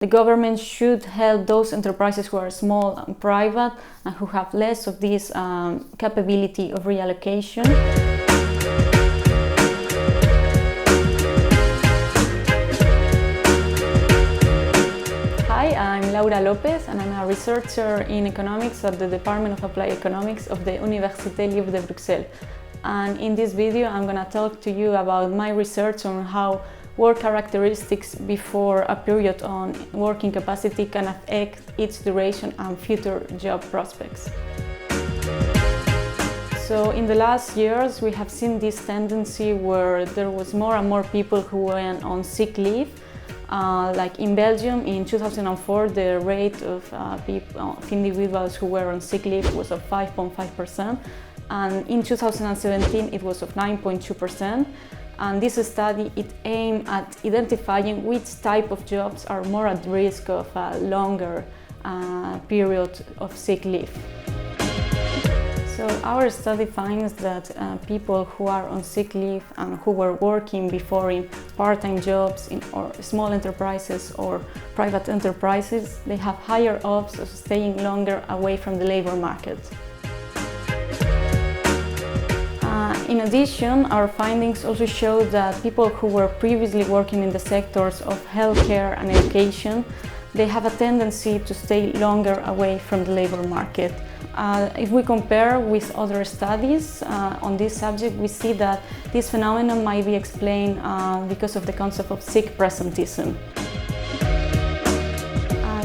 The government should help those enterprises who are small and private and who have less of this capability of reallocation. Hi, I'm Laura López and I'm a researcher in economics at the Department of Applied Economics of the Université Libre de Bruxelles. And in this video I'm going to talk to you about my research on how work characteristics before a period on work incapacity can affect its duration and future job prospects. So in the last years we have seen this tendency where there was more and more people who went on sick leave. Like in Belgium in 2004 the rate of individuals who were on sick leave was of 5.5%, and in 2017 it was of 9.2%. And this study, it aimed at identifying which type of jobs are more at risk of a longer period of sick leave. So our study finds that people who are on sick leave and who were working before in part-time jobs or small enterprises or private enterprises, they have higher odds of staying longer away from the labor market. In addition, our findings also show that people who were previously working in the sectors of healthcare and education, they have a tendency to stay longer away from the labor market. If we compare with other studies on this subject, we see that this phenomenon might be explained because of the concept of sick presenteeism.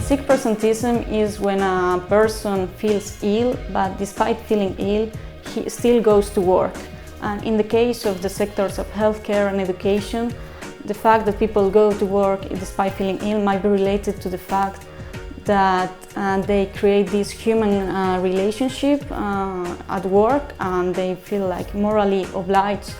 Sick presenteeism is when a person feels ill, but despite feeling ill, he still goes to work. And in the case of the sectors of healthcare and education, the fact that people go to work despite feeling ill might be related to the fact that they create this human relationship at work, and they feel like morally obliged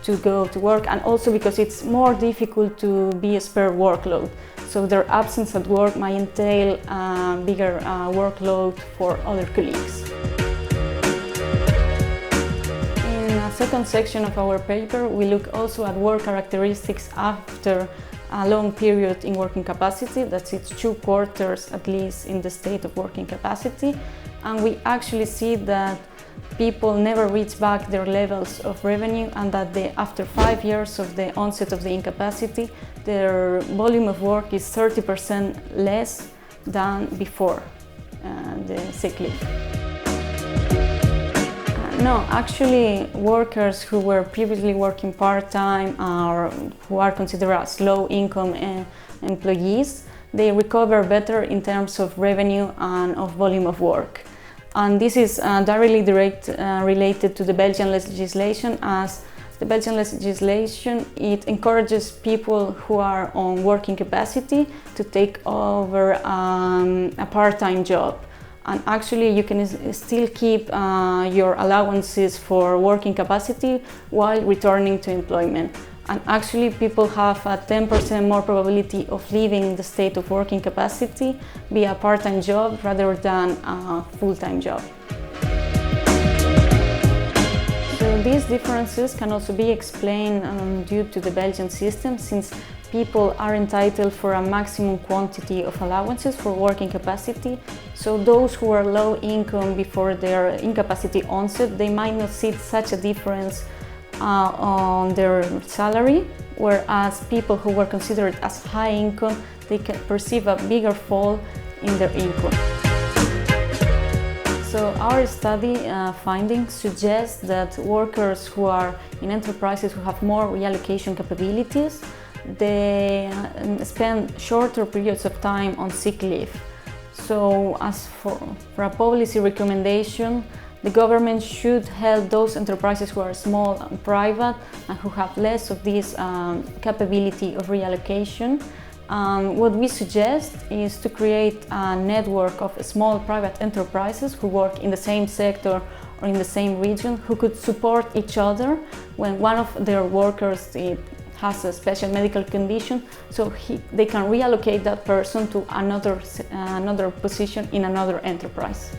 to go to work, and also because it's more difficult to be a spare workload. So their absence at work might entail a bigger workload for other colleagues. Second section of our paper, we look also at work characteristics after a long period in working capacity, that's it's 2 quarters at least in the state of working capacity, and we actually see that people never reach back their levels of revenue, and that after 5 years of the onset of the incapacity, their volume of work is 30% less than before the sick leave. No, actually workers who were previously working part-time or who are considered as low-income employees, they recover better in terms of revenue and of volume of work. And this is directly related to the Belgian legislation, as the Belgian legislation, it encourages people who are on working capacity to take over a part-time job. And actually you can still keep your allowances for working capacity while returning to employment. And actually people have a 10% more probability of leaving the state of working capacity via a part-time job rather than a full-time job. So these differences can also be explained due to the Belgian system, since people are entitled for a maximum quantity of allowances for working capacity. So those who are low income before their incapacity onset, they might not see such a difference on their salary, whereas people who were considered as high income, they can perceive a bigger fall in their income. So our study findings suggest that workers who are in enterprises who have more reallocation capabilities, they spend shorter periods of time on sick leave. So as for a policy recommendation, the government should help those enterprises who are small and private and who have less of this capability of reallocation. What we suggest is to create a network of small private enterprises who work in the same sector or in the same region, who could support each other when one of their workers has a special medical condition, so they can reallocate that person to another position in another enterprise.